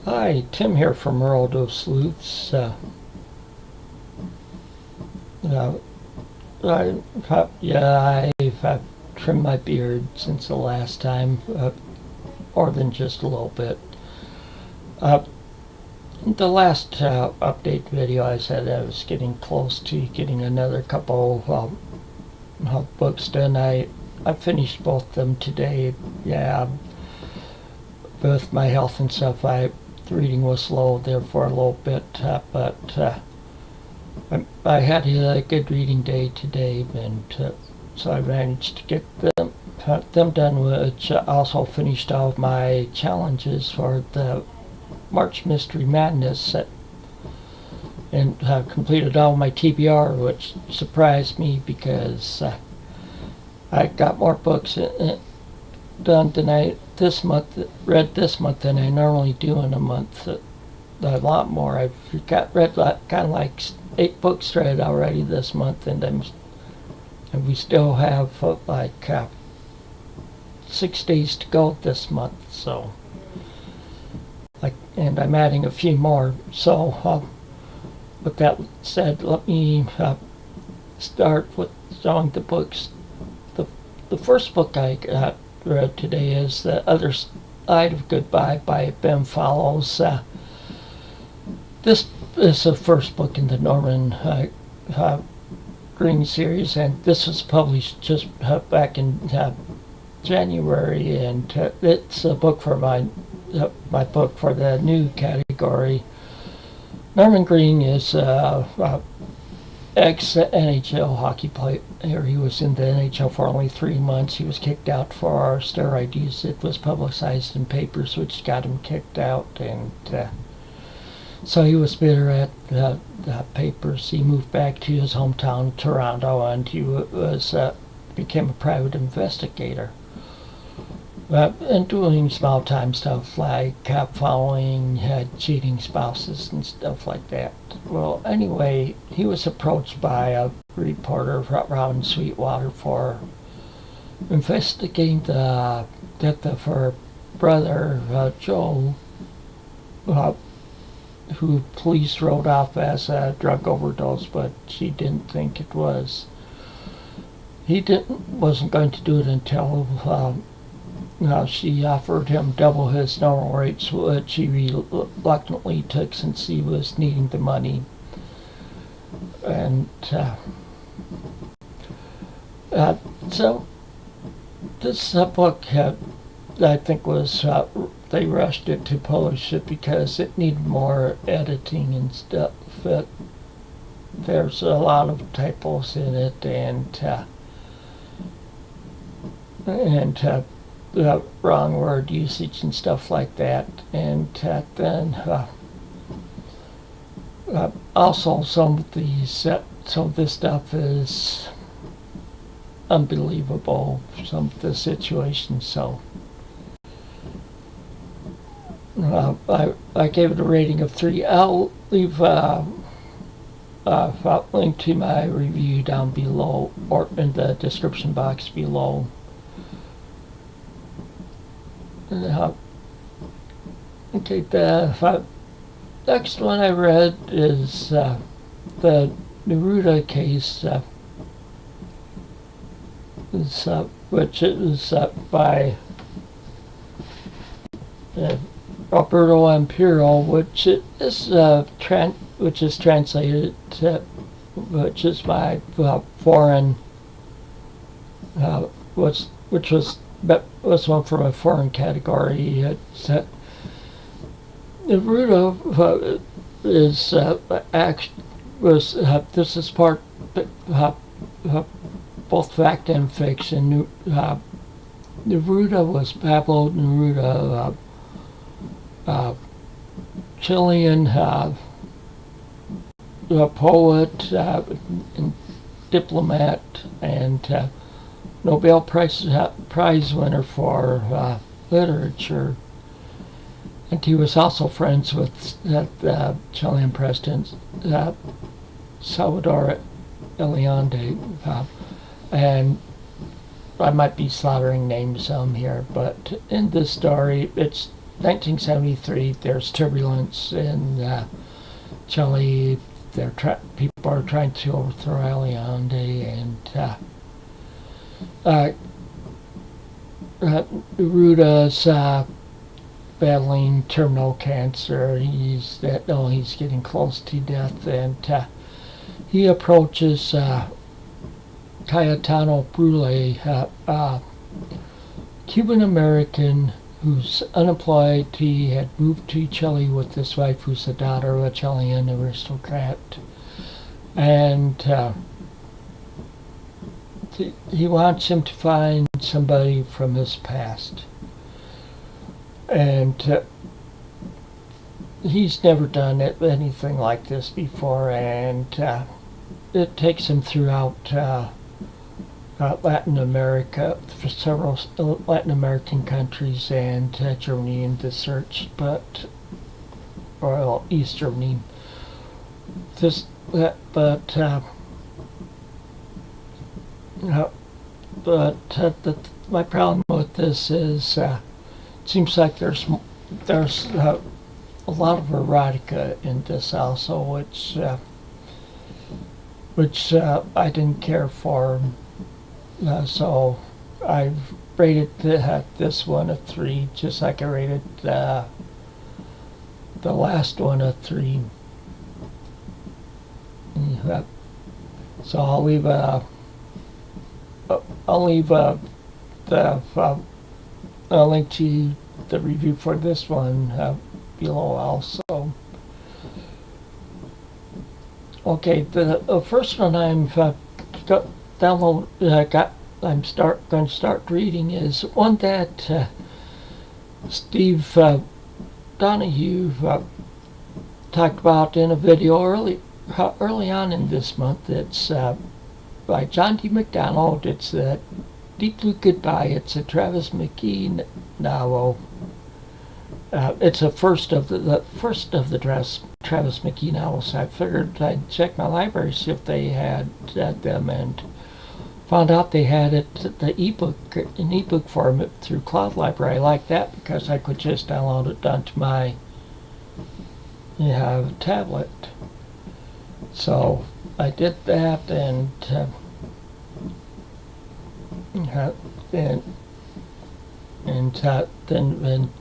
Hi, Tim here from World of Sleuths. I've trimmed my beard since the last time, more than just a little bit. The last update video I said I was getting close to getting another couple books done. I finished both of them today. With my health and stuff, the reading was slow there for a little bit, but I had a good reading day today, and so I managed to get them done, which also finished all of my challenges for the March Mystery Madness and completed all my TBR, which surprised me because I got more books done than read this month than I normally do in a month. A lot more. I've read kind of like 8 books read already this month, and we still have 6 days to go this month. So, and I'm adding a few more. So, with that said, let me start with showing the books. The first book I read today is The Other Side of Goodbye by Ben Follows. This is the first book in the Norman Green series, and this was published just back in January, and it's a book for my book for the new category. Norman Green is ex-NHL hockey player. He was in the NHL for only 3 months. He was kicked out for steroid use. It was publicized in papers, which got him kicked out, and so he was bitter at the papers. He moved back to his hometown, Toronto, and he became a private investigator. And doing small-time stuff like following cheating spouses and stuff like that. Well, anyway, he was approached by a reporter, Robin Sweetwater, for investigating the death of her brother, Joe, who police wrote off as a drug overdose, but she didn't think it was. He wasn't going to do it until she offered him double his normal rates, which he reluctantly took since he was needing the money. And so this book I think was they rushed it to publish it because it needed more editing and stuff. There's a lot of typos in it, and wrong word usage and stuff like that, and then also some of this stuff is unbelievable, some of the situations. So I gave it a rating of 3. I'll leave a link to my review down below or in the description box below. Okay, the next one I read is the Neruda case, which is by Roberto Ampero, which is translated to, which is by foreign, which was one from a foreign category. Neruda this is part both fact and fiction. Neruda was Pablo Neruda, Chilean poet and diplomat, and Nobel Prize winner for literature. And he was also friends with Chilean President Salvador Allende. And I might be slaughtering names here, but in this story, it's 1973, there's turbulence in Chile. People are trying to overthrow Allende, and Neruda's battling terminal cancer. He's getting close to death, and he approaches Cayetano Brule, Cuban American who's unemployed. He had moved to Chile with his wife, who's the daughter of a Chilean aristocrat, and he wants him to find somebody from his past. And he's never done anything like this before, and it takes him throughout Latin America, for several Latin American countries, and Germany in the search, or East Germany. My problem with this is it seems like there's a lot of erotica in this also, which I didn't care for. So I've rated this one a 3, just like I rated the last one a 3. So I'll leave the link to the review for this one below also. Okay, the first one I'm going to start reading is one that Steve Donoghue talked about in a video early on in this month. It's by John D. MacDonald. It's Deep Blue Goodbye. It's a Travis McKee novel. It's the first of the Travis McKee novels. I figured I'd check my library, see if they had them, and found out they had it in ebook form through Cloud Library. I like that because I could just download it onto my tablet. So I did that, and then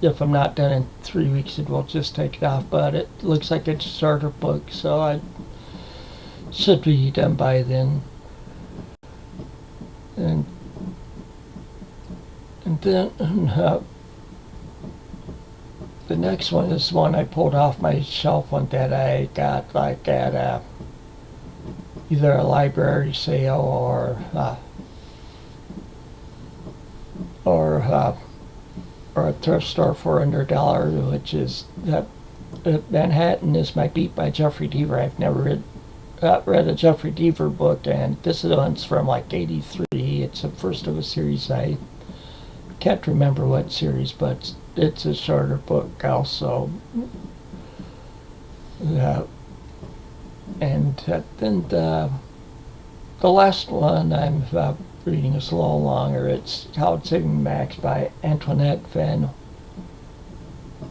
if I'm not done in 3 weeks, it will just take it off. But it looks like it's a starter book, so I should be done by then. And then the next one is one I pulled off my shelf, one that I got like at either a library sale or a thrift store for under $1, which is Manhattan is My Beat by Jeffrey Deaver. I've never read a Jeffrey Deaver book, and this one's from like '83. It's the first of a series. I can't remember what series, but it's a shorter book also. And then the last one I'm reading is a little longer. It's Howard Saving Max by Antoinette Van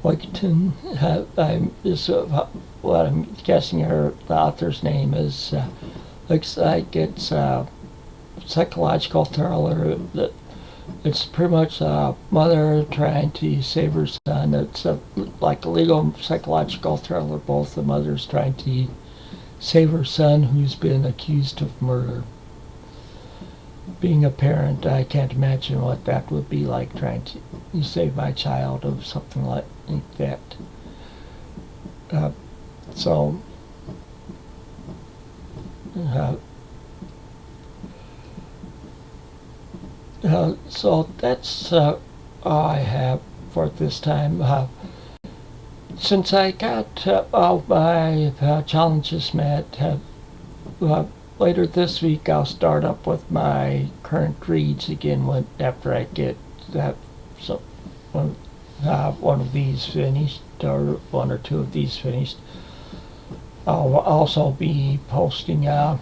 Wyckton. What I'm guessing the author's name is. Looks like it's a psychological thriller. It's pretty much a mother trying to save her son. It's like a legal psychological thriller. Both the mother's trying to save her son, who's been accused of murder. Being a parent, I can't imagine what that would be like, trying to save my child of something like that. So that's all I have for this time. Since I got all my challenges met, later this week I'll start up with my current reads again after I get one of these finished, or one or two of these finished. I'll also be posting one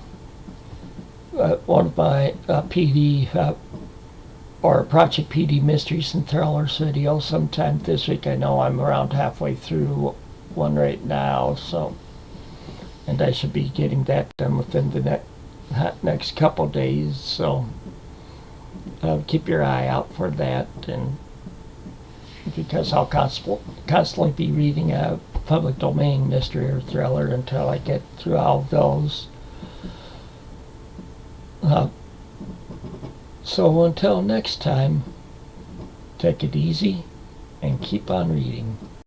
of my PD or a Project PD Mysteries and Thrillers video sometime this week. I know I'm around halfway through one right now, so, and I should be getting that done within the next couple days, so keep your eye out for that, and because I'll constantly be reading a public domain mystery or thriller until I get through all of those. So until next time, take it easy and keep on reading.